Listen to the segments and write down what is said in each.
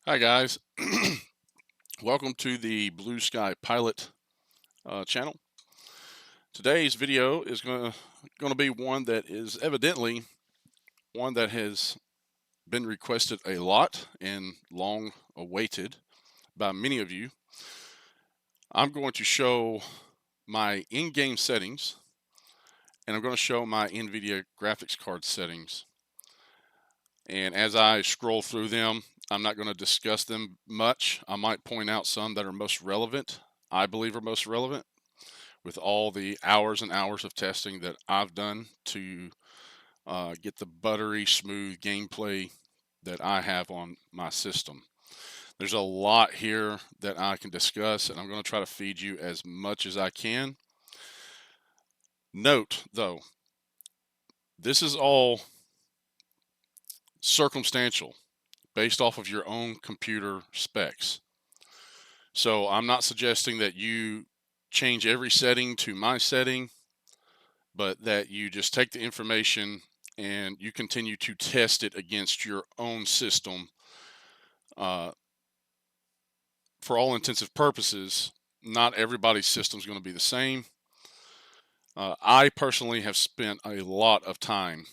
Hi guys, welcome to the Blue Sky Pilot channel. Today's video is going to be one that is evidently one that has been requested a lot and long awaited by many of you. I'm going to show my in-game settings, and I'm going to show my Nvidia graphics card settings. And as I scroll through them, I'm not going to discuss them much. I might point out some that are most relevant, I believe are most relevant, with all the hours and hours of testing that I've done to get the buttery smooth gameplay that I have on my system. There's a lot here that I can discuss, and I'm going to try to feed you as much as I can. Note, though, this is all circumstantial based off of your own computer specs. So I'm not suggesting that you change every setting to my setting, but that you just take the information and you continue to test it against your own system. For all intensive purposes, not everybody's system is going to be the same. I personally have spent a lot of time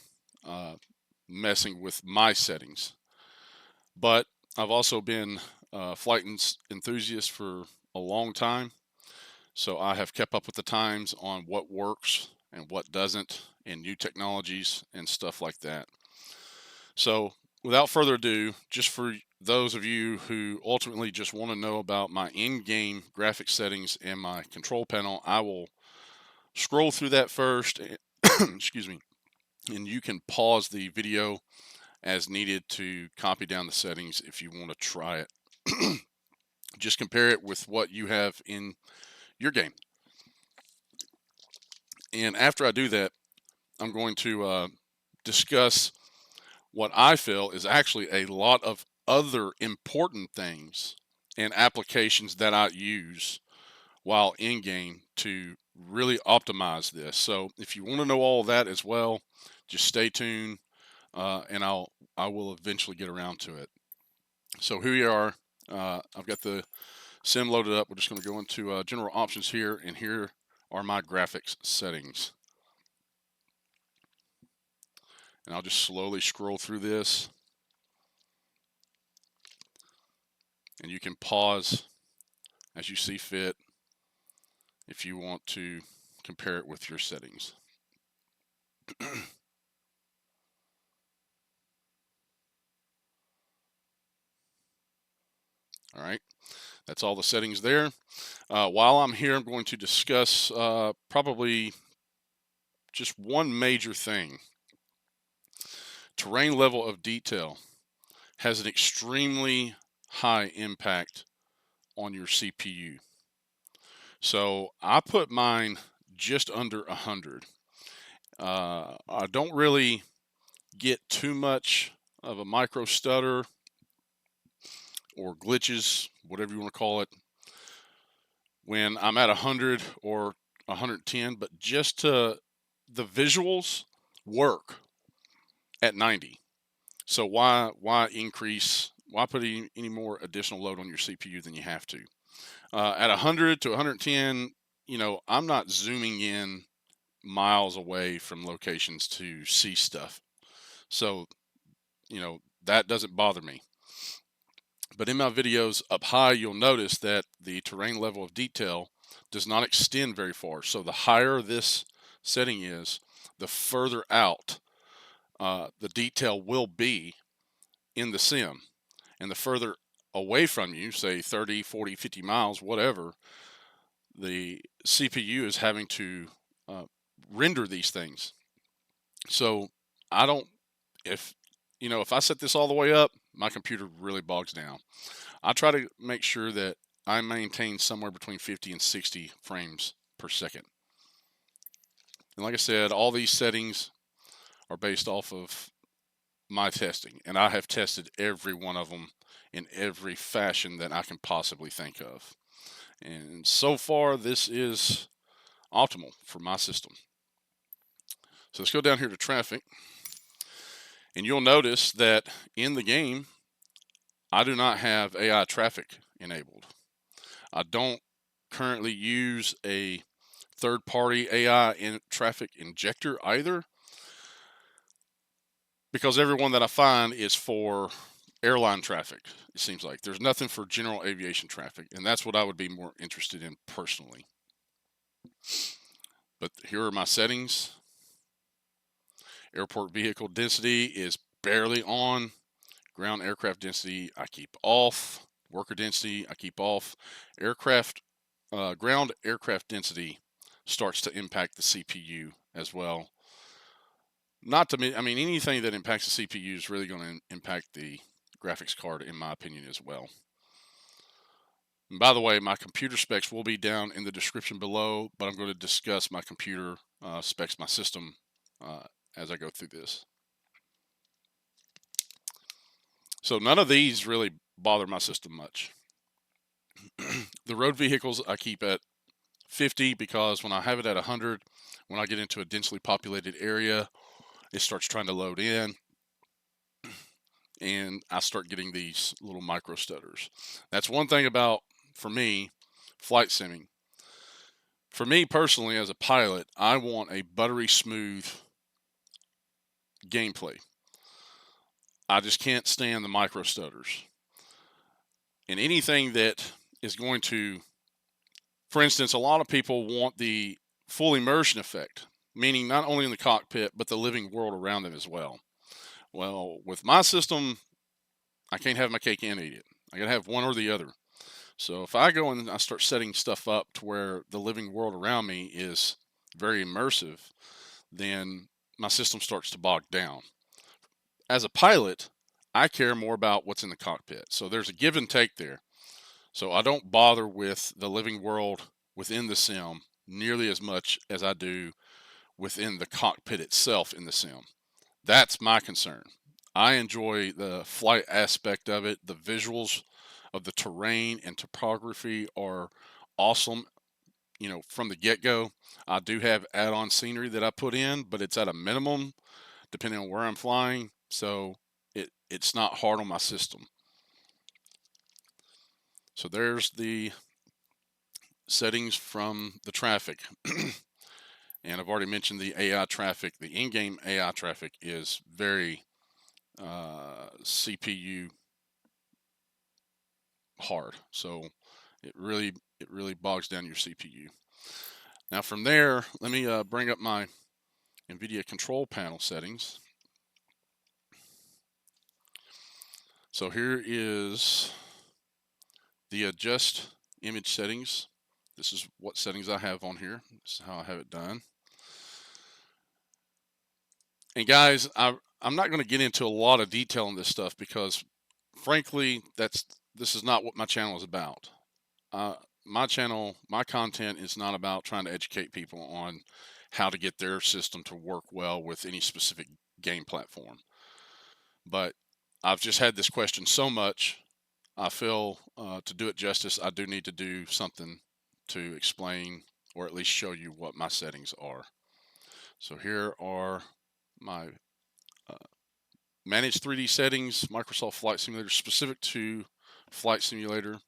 messing with my settings, but I've also been a flight enthusiast for a long time. So I have kept up with the times on what works and what doesn't, and new technologies and stuff like that. So without further ado, just for those of you who ultimately just want to know about my in-game graphics settings and my control panel, I will scroll through that first. Excuse me. And you can pause the video as needed to copy down the settings if you want to try it. Just compare it with what you have in your game. And after I do that, I'm going to discuss what I feel is actually a lot of other important things and applications that I use while in game to really optimize this. So if you want to know all that as well, just stay tuned, and I will eventually get around to it. So here we are. I've got the sim loaded up. We're just going to go into general options here, and here are my graphics settings. And I'll just slowly scroll through this. And you can pause as you see fit if you want to compare it with your settings. All right, that's all the settings there. While I'm here, I'm going to discuss probably just one major thing. Terrain level of detail has an extremely high impact on your CPU. So I put mine just under 100. I don't really get too much of a micro stutter or glitches, whatever you want to call it, when I'm at 100 or 110, but just to the visuals work at 90. So why increase? Why put any more additional load on your CPU than you have to? At 100 to 110, I'm not zooming in miles away from locations to see stuff. So, that doesn't bother me. But in my videos up high, you'll notice that the terrain level of detail does not extend very far. So the higher this setting is, the further out the detail will be in the sim. And the further away from you, say 30, 40, 50 miles, whatever, the CPU is having to render these things. So I don't, if I set this all the way up, my computer really bogs down. I try to make sure that I maintain somewhere between 50 and 60 frames per second. And like I said, all these settings are based off of my testing, and I have tested every one of them in every fashion that I can possibly think of. And so far, this is optimal for my system. So let's go down here to traffic. And you'll notice that in the game, I do not have AI traffic enabled. I don't currently use a third-party AI traffic injector either, because everyone that I find is for airline traffic. It seems like there's nothing for general aviation traffic, and that's what I would be more interested in personally. But here are my settings. Airport vehicle density is barely on. Ground aircraft density I keep off. Worker density I keep off. Ground aircraft density starts to impact the CPU as well. Not to me, I mean, anything that impacts the CPU is really going to impact the graphics card, in my opinion, as well. And by the way, my computer specs will be down in the description below, but I'm going to discuss my computer specs, my system, as I go through this. So none of these really bother my system much. The road vehicles I keep at 50 because when I have it at 100, when I get into a densely populated area, it starts trying to load in, and I start getting these little micro stutters. That's one thing about, for me, flight simming. For me personally, as a pilot, I want a buttery smooth gameplay. I just can't stand the micro stutters. And anything that is going to, for instance, a lot of people want the full immersion effect, meaning not only in the cockpit, but the living world around them as well. Well, with my system, I can't have my cake and eat it. I gotta have one or the other. So if I go and I start setting stuff up to where the living world around me is very immersive, then my system starts to bog down. As a pilot, I care more about what's in the cockpit. So there's a give and take there. So I don't bother with the living world within the sim nearly as much as I do within the cockpit itself in the sim. That's my concern. I enjoy the flight aspect of it. The visuals of the terrain and topography are awesome, from the get-go. I do have add-on scenery that I put in, but it's at a minimum depending on where I'm flying, so it's not hard on my system. So there's the settings from the traffic. And I've already mentioned the AI traffic. The in-game AI traffic is very CPU hard, so it really bogs down your CPU. Now from there, let me bring up my Nvidia Control panel settings. So here is the adjust image settings. This is what settings I have on here. This is how I have it done. And guys, I'm not going to get into a lot of detail on this stuff because, frankly, this is not what my channel is about. My channel, my content is not about trying to educate people on how to get their system to work well with any specific game platform. But I've just had this question so much, I feel to do it justice, I do need to do something to explain or at least show you what my settings are. So here are my manage 3D settings, Microsoft Flight Simulator, specific to Flight Simulator.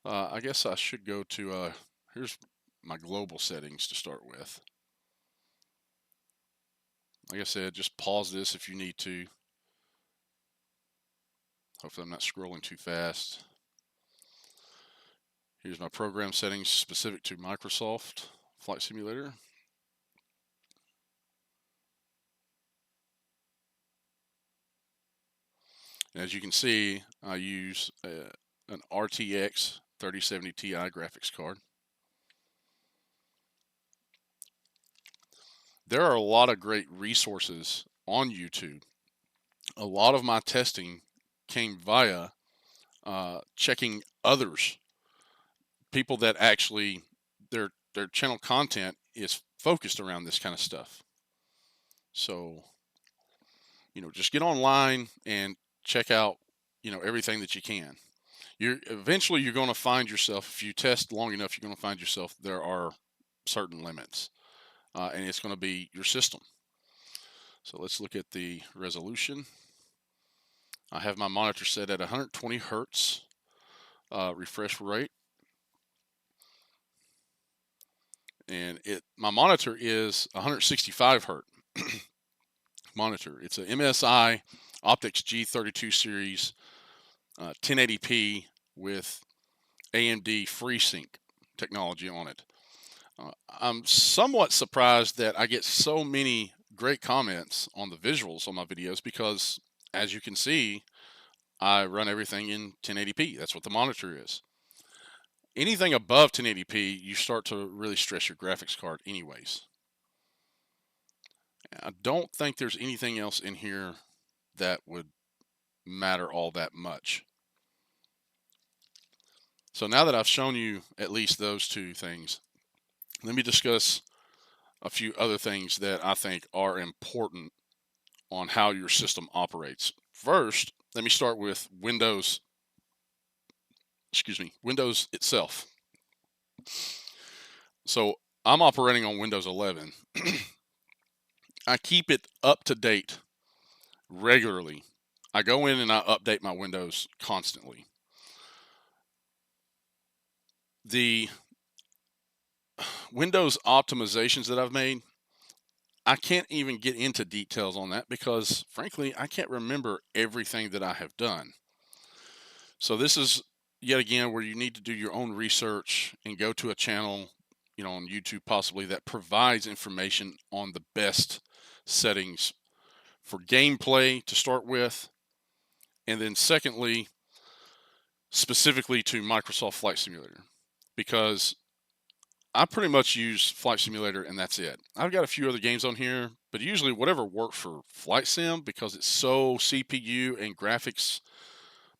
I guess I should go to, here's my global settings to start with. Like I said, just pause this if you need to. Hopefully I'm not scrolling too fast. Here's my program settings specific to Microsoft Flight Simulator. And as you can see, I use an RTX 3070 Ti graphics card. There are a lot of great resources on YouTube. A lot of my testing came via checking others, people that actually their channel content is focused around this kind of stuff. So, just get online and check out, everything that you can. You're going to find yourself, if you test long enough, you're going to find yourself there are certain limits, and it's going to be your system. So let's look at the resolution. I have my monitor set at 120 hertz refresh rate, and my monitor is 165 hertz monitor. It's a MSI Optics G32 series 1080p with AMD FreeSync technology on it. I'm somewhat surprised that I get so many great comments on the visuals on my videos because, as you can see, I run everything in 1080p. That's what the monitor is. Anything above 1080p, you start to really stress your graphics card anyways. I don't think there's anything else in here that would matter all that much. So now that I've shown you at least those two things, let me discuss a few other things that I think are important on how your system operates. First, let me start with Windows itself. So I'm operating on Windows 11. I keep it up to date regularly. I go in and I update my Windows constantly. The Windows optimizations that I've made, I can't even get into details on that because, frankly, I can't remember everything that I have done. So this is yet again where you need to do your own research and go to a channel, on YouTube possibly, that provides information on the best settings for gameplay to start with, and then secondly, specifically to Microsoft Flight Simulator, because I pretty much use Flight Simulator and that's it. I've got a few other games on here, but usually whatever works for Flight Sim, because it's so CPU and graphics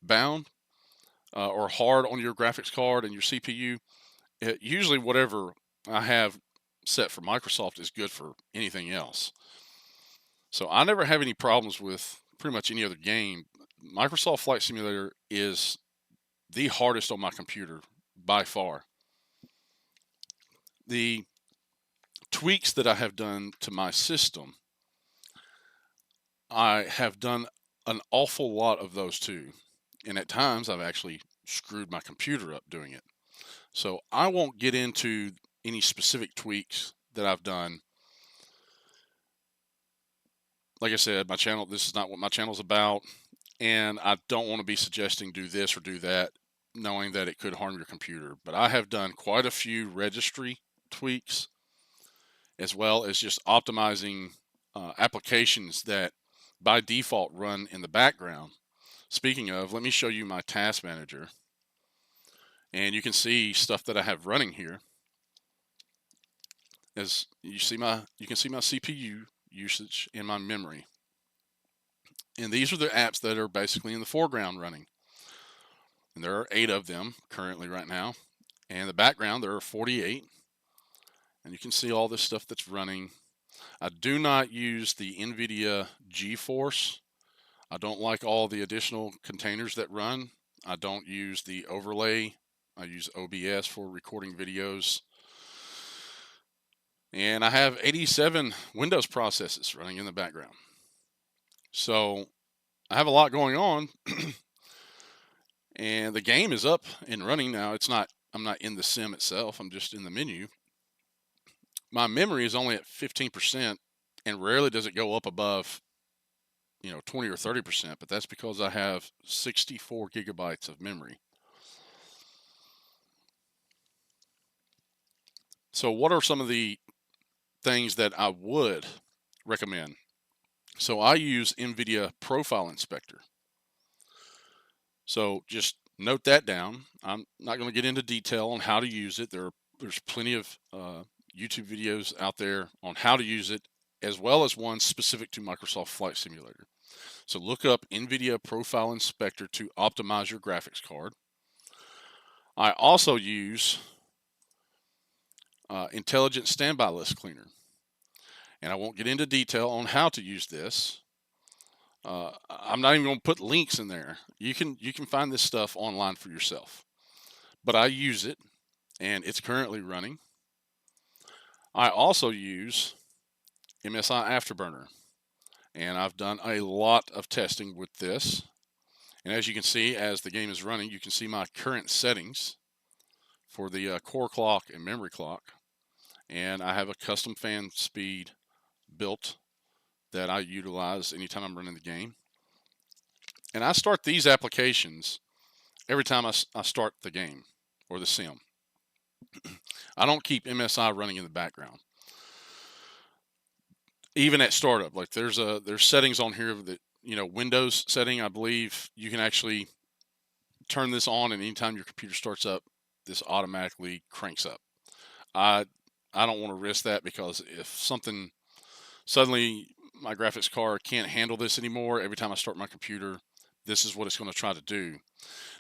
bound, or hard on your graphics card and your CPU, usually whatever I have set for Microsoft is good for anything else. So I never have any problems with pretty much any other game. Microsoft Flight Simulator is the hardest on my computer by far. The tweaks that I have done to my system, I have done an awful lot of those too. And at times I've actually screwed my computer up doing it. So I won't get into any specific tweaks that I've done. Like I said, this is not what my channel's about, and I don't want to be suggesting do this or do that, knowing that it could harm your computer. But I have done quite a few registry tweaks, as well as just optimizing applications that by default run in the background. Speaking of, let me show you my task manager, and you can see stuff that I have running here. As you can see my CPU usage and my memory. And these are the apps that are basically in the foreground running. And there are 8 of them currently right now. And in the background, there are 48. And you can see all this stuff that's running. I do not use the Nvidia GeForce. I don't like all the additional containers that run. I don't use the overlay. I use OBS for recording videos. And I have 87 Windows processes running in the background. So I have a lot going on. And the game is up and running now. I'm not in the sim itself. I'm just in the menu. My memory is only at 15%, and rarely does it go up above 20 or 30%, but that's because I have 64 gigabytes of memory. So what are some of the things that I would recommend? So I use Nvidia Profile Inspector. So just note that down. I'm not going to get into detail on how to use it. There's plenty of YouTube videos out there on how to use it, as well as one specific to Microsoft Flight Simulator. So look up Nvidia Profile Inspector to optimize your graphics card. I also use Intelligent Standby List Cleaner, and I won't get into detail on how to use this. I'm not even going to put links in there. You can find this stuff online for yourself. But I use it, and it's currently running. I also use MSI Afterburner, and I've done a lot of testing with this. And as you can see, as the game is running, you can see my current settings for the core clock and memory clock. And I have a custom fan speed built that I utilize anytime I'm running the game. And I start these applications every time I start the game or the sim. I don't keep MSI running in the background. Even at startup, like there's settings on here that, Windows setting, I believe you can actually turn this on, and anytime your computer starts up, this automatically cranks up. I don't want to risk that, because if something suddenly my graphics card can't handle this anymore, every time I start my computer, this is what it's going to try to do.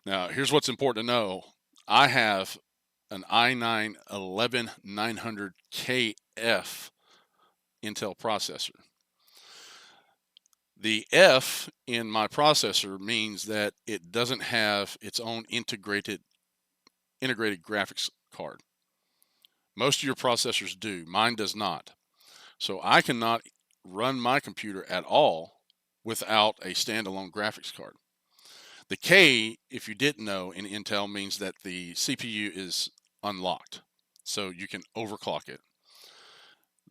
Now, here's what's important to know. I have an i9 11900KF Intel processor. The F in my processor means that it doesn't have its own integrated graphics card. Most of your processors do. Mine does not. So I cannot run my computer at all without a standalone graphics card. The K, if you didn't know, in Intel means that the CPU is unlocked, so you can overclock it.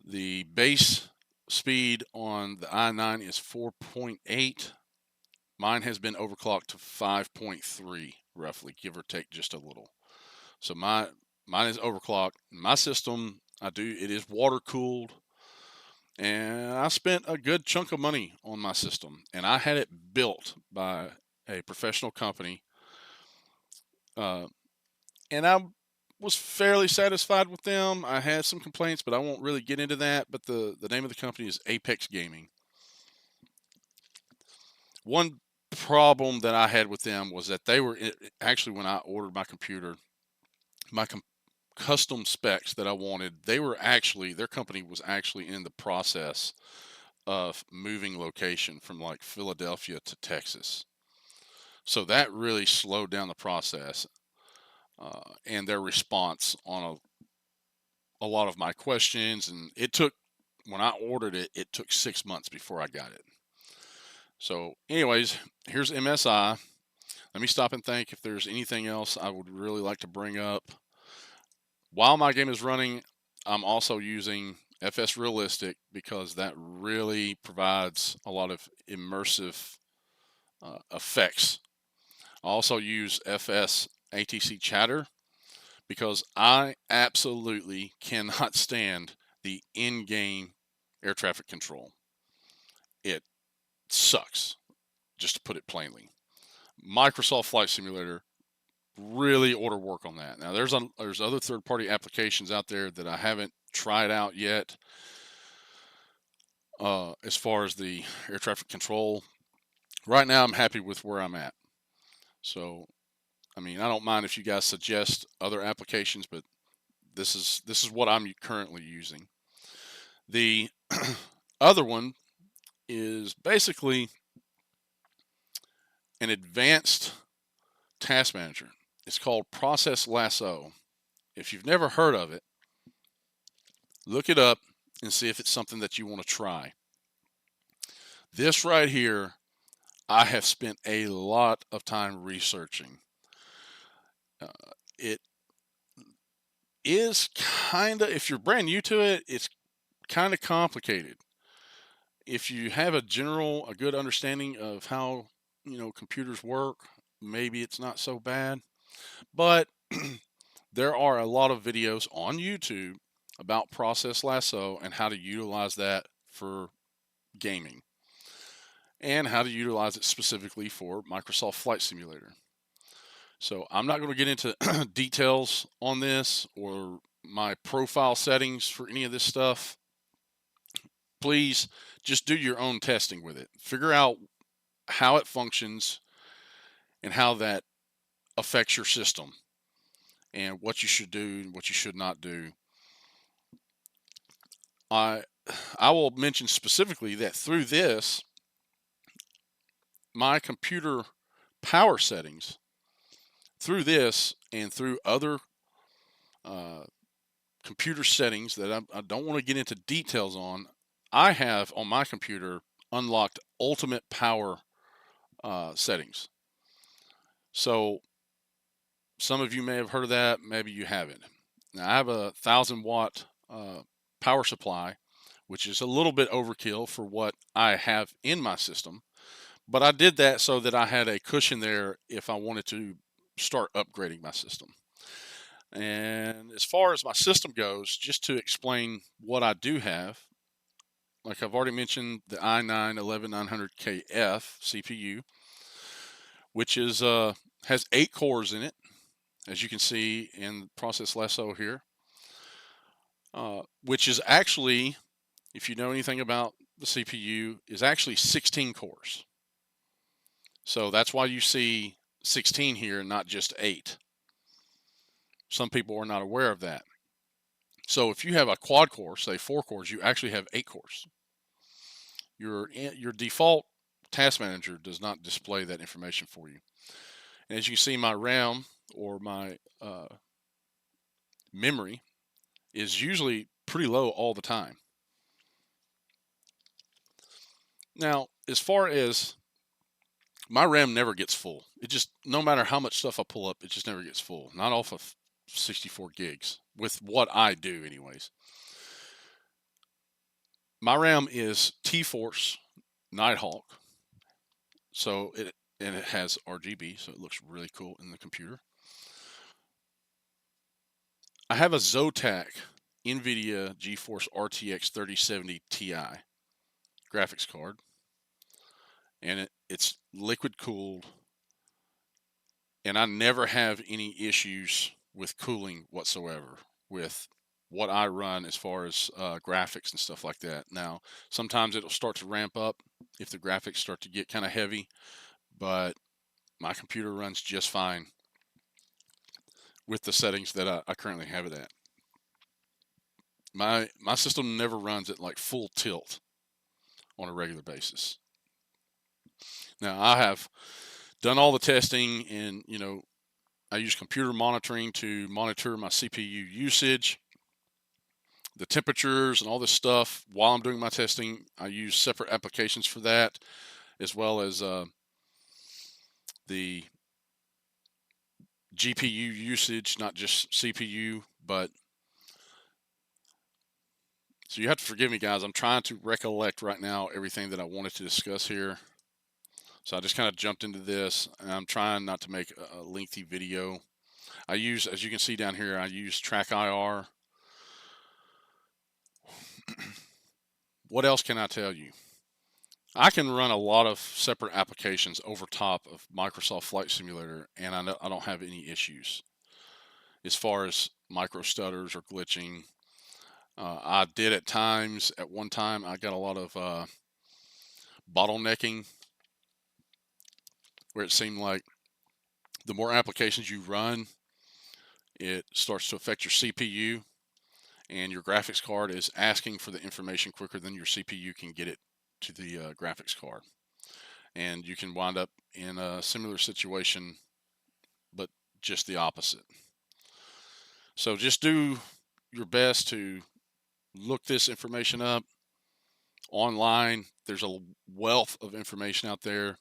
The base speed on the i9 is 4.8. Mine has been overclocked to 5.3, roughly, give or take just a little. So mine is overclocked. My system, it is water cooled, and I spent a good chunk of money on my system, and I had it built by a professional company, and I was fairly satisfied with them. I had some complaints, but I won't really get into that. But the name of the company is Apex Gaming. One problem that I had with them was that they were actually, when I ordered my computer, my custom specs that I wanted, their company was actually in the process of moving location from like Philadelphia to Texas. So that really slowed down the process, and their response on a lot of my questions. And when I ordered it, it took 6 months before I got it. So anyways, here's MSI. Let me stop and think if there's anything else I would really like to bring up. While my game is running, I'm also using FS Realistic, because that really provides a lot of immersive effects. I also use FS ATC Chatter, because I absolutely cannot stand the in-game air traffic control. It sucks, just to put it plainly. Microsoft Flight Simulator really ought to work on that. Now, there's other third-party applications out there that I haven't tried out yet, as far as the air traffic control. Right now, I'm happy with where I'm at. So, I mean, I don't mind if you guys suggest other applications, but this is what I'm currently using. The other one is basically an advanced task manager. It's called Process Lasso. If you've never heard of it, look it up and see if it's something that you want to try. This right here, I have spent a lot of time researching. It is kind of, if you're brand new to it, it's kind of complicated. If you have a good understanding of how, computers work, maybe it's not so bad. But there are a lot of videos on YouTube about Process Lasso and how to utilize that for gaming, and how to utilize it specifically for Microsoft Flight Simulator. So I'm not going to get into details on this or my profile settings for any of this stuff. Please just do your own testing with it. Figure out how it functions and how that affects your system, and what you should do and what you should not do. I will mention specifically that through this, my computer power settings, through this and through other computer settings that I don't want to get into details on, I have on my computer unlocked ultimate power settings. So some of you may have heard of that, maybe you haven't. Now I have a 1,000 watt power supply, which is a little bit overkill for what I have in my system. But I did that so that I had a cushion there if I wanted to start upgrading my system. And as far as my system goes, just to explain what I do have, like I've already mentioned, the i9-11900KF CPU, which is has 8 cores in it, as you can see in the process lasso here, which is actually, if you know anything about the CPU, is actually 16 cores. So that's why you see 16 here and not just 8. Some people are not aware of that. So if you have a quad core, say 4 cores, you actually have 8 cores. Your default task manager does not display that information for you. And as you see, my RAM or my memory is usually pretty low all the time. Now, as far as my RAM never gets full. It just, no matter how much stuff I pull up, it just never gets full. Not off of 64 gigs with what I do anyways. My RAM is T-Force Nighthawk. So it has RGB, so it looks really cool in the computer. I have a Zotac Nvidia GeForce RTX 3070 Ti graphics card, and it's liquid cooled, and I never have any issues with cooling whatsoever with what I run as far as graphics and stuff like that. Now, sometimes it'll start to ramp up if the graphics start to get kind of heavy, but my computer runs just fine with the settings that I currently have it at. My system never runs at like full tilt on a regular basis. Now, I have done all the testing, and I use computer monitoring to monitor my CPU usage, the temperatures, and all this stuff while I'm doing my testing. I use separate applications for that, as well as the GPU usage, not just CPU. But so you have to forgive me, guys. I'm trying to recollect right now everything that I wanted to discuss here. So I just kind of jumped into this, and I'm trying not to make a lengthy video. I use, as you can see down here, I use Track IR. What else can I tell you? I can run a lot of separate applications over top of Microsoft Flight Simulator, and I don't have any issues as far as micro stutters or glitching. I did at one time, I got a lot of bottlenecking where it seemed like the more applications you run, it starts to affect your CPU, and your graphics card is asking for the information quicker than your CPU can get it to the graphics card. And you can wind up in a similar situation, but just the opposite. So just do your best to look this information up online. There's a wealth of information out there,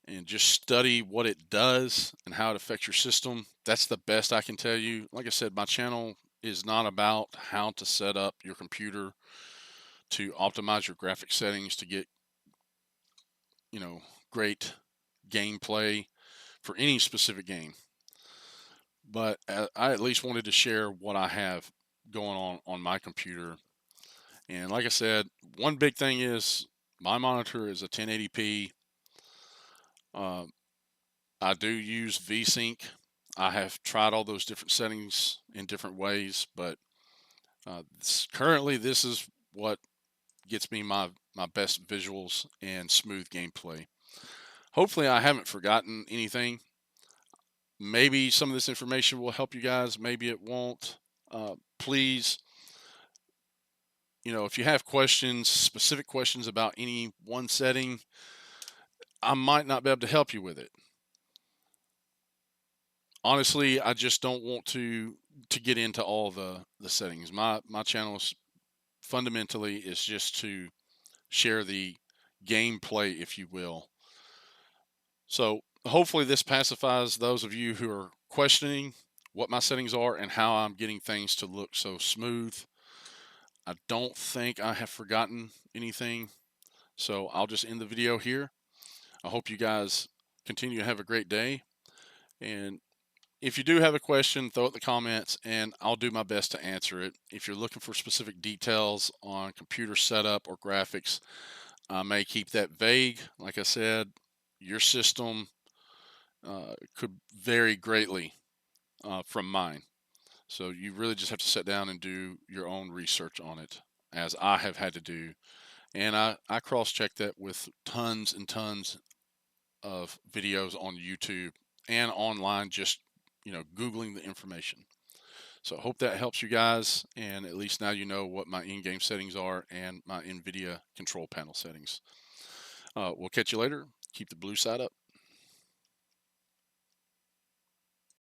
and just study what it does and how it affects your system. That's the best I can tell you. Like I said, my channel is not about how to set up your computer to optimize your graphic settings to get, great gameplay for any specific game. But I at least wanted to share what I have going on my computer. And like I said, one big thing is my monitor is a 1080p. I do use VSync. I have tried all those different settings in different ways, but currently this is what gets me my best visuals and smooth gameplay. Hopefully I haven't forgotten anything. Maybe some of this information will help you guys, maybe it won't. Please, if you have questions, specific questions about any one setting, I might not be able to help you with it. Honestly, I just don't want to get into all the settings. My channel is fundamentally is just to share the gameplay, if you will. So hopefully this pacifies those of you who are questioning what my settings are and how I'm getting things to look so smooth. I don't think I have forgotten anything, so I'll just end the video here. I hope you guys continue to have a great day, and if you do have a question, throw it in the comments and I'll do my best to answer it. If you're looking for specific details on computer setup or graphics, I may keep that vague. Like I said, your system could vary greatly from mine. So you really just have to sit down and do your own research on it, as I have had to do. And I cross-check that with tons and tons of videos on YouTube and online, just, Googling the information. So I hope that helps you guys, and at least now you know what my in-game settings are and my Nvidia control panel settings. We'll catch you later. Keep the blue side up.